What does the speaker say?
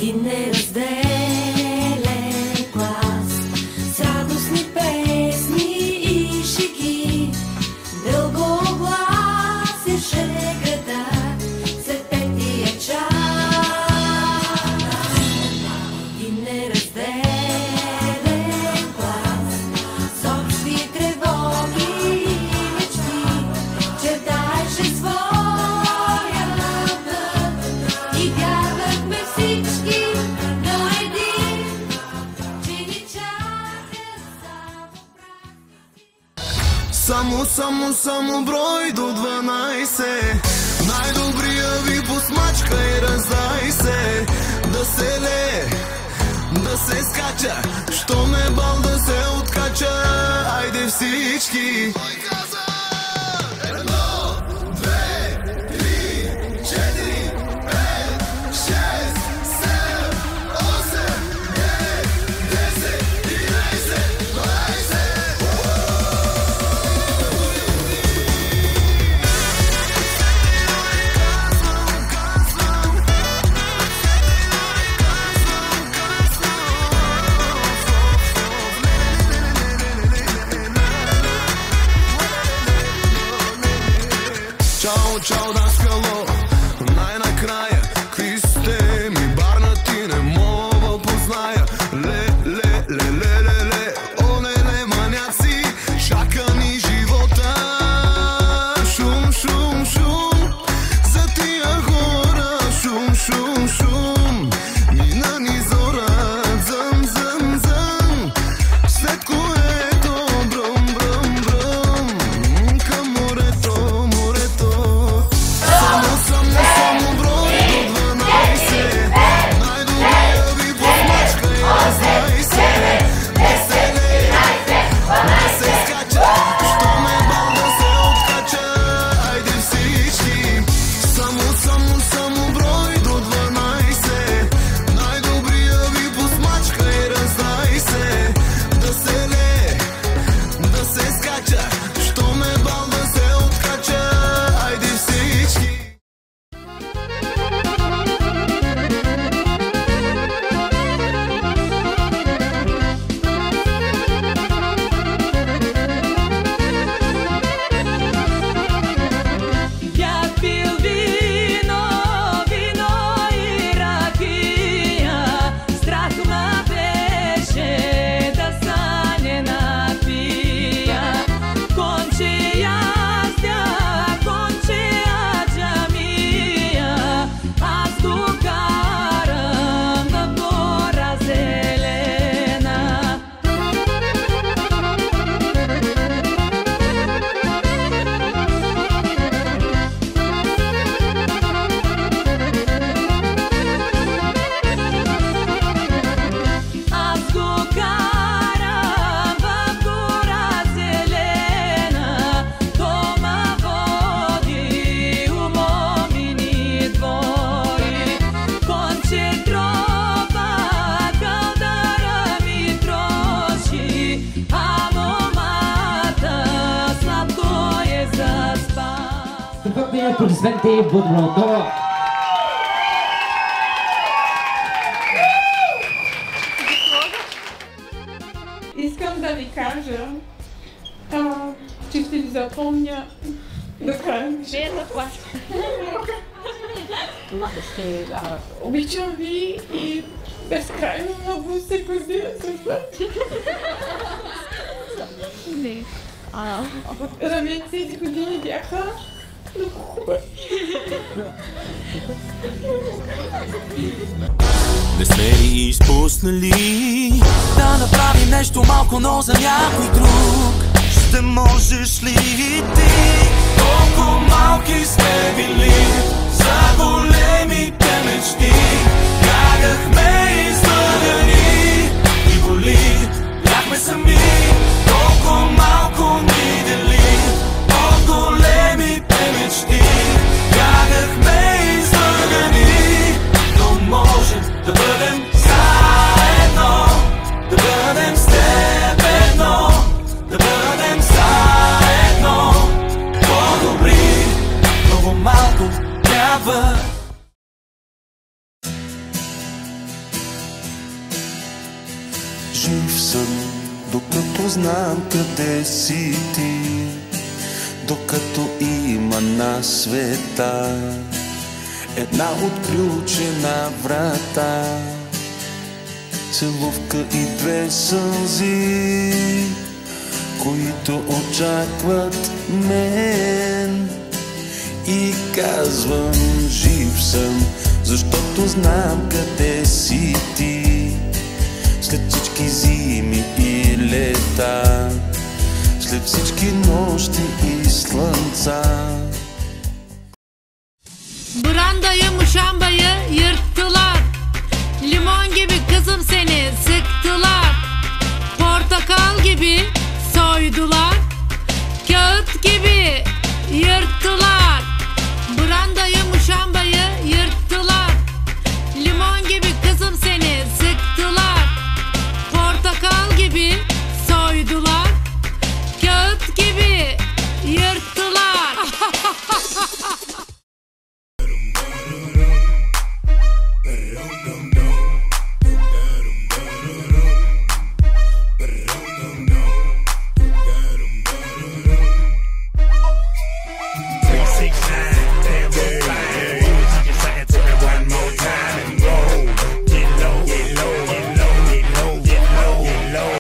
и неразделен глас, с радостни песни и шеги, дългогласеше града след петия час. И неразделен глас, с общи тревоги и мечти, чертаеше своя път и вярвахме всички до един, че ни чакат само празници. Само брой до 12. Най-добрия ви посмачка и раздай се. Да се лее, да се скача, що ме бал да се откача. Айде всички. Чао, даскало, най-накрая, какви сте ми барнати, не мога позная. Ле, оле, маняци, чака ни живота. Шум, за тия хора, шум, мина ни зора, зъм, след което бръм, към морето. Само брой до 12. Най-добрия ви посмачка и раздай се. Да се лее, да се скача, що ме бал да се откача. Айде всички. Само брой до 12. Най-добрия ви посмачка и раздай се. Да се лее, да се скача, що ме бал да се откача. Айде всички. Бях пил вино и ракия, страх ме беше да се не напия. Конче яздя, конче аджамия, аз докарам на гора зелена. Аз го карам в гора зелена, то ме води у момини двори. Конче тропа, кълдара ми троши, а момата сладко е заспа. Страхотни аплодисменти, Будволно. Искам да ви кажа, че ще ви запомня до края на живота. Обичам ви и безкрайно много се гордея с вас. Равен тези години бяха много хубави. Не сме ли изпуснали да направим нещо малко, но за някой друг? Ще можеш ли и ти? Колко малки сме били за големите мечти. Бягахме излъгани и боли, бяхме сами. Колко малко ни дели от големите мечти. Бягахме излъгани, но можем да бъдем заедно, да бъдем с теб едно, да бъдем заедно. По-добри, много малко трябва. жив съм, докато знам къде си ти, докато има на света една отключена врата, целувка и две сълзи, които очакват мен. И казвам, жив съм, защото знам къде си ти, след всички зими и лета, след всички нощи и слънца. Brandayım şamba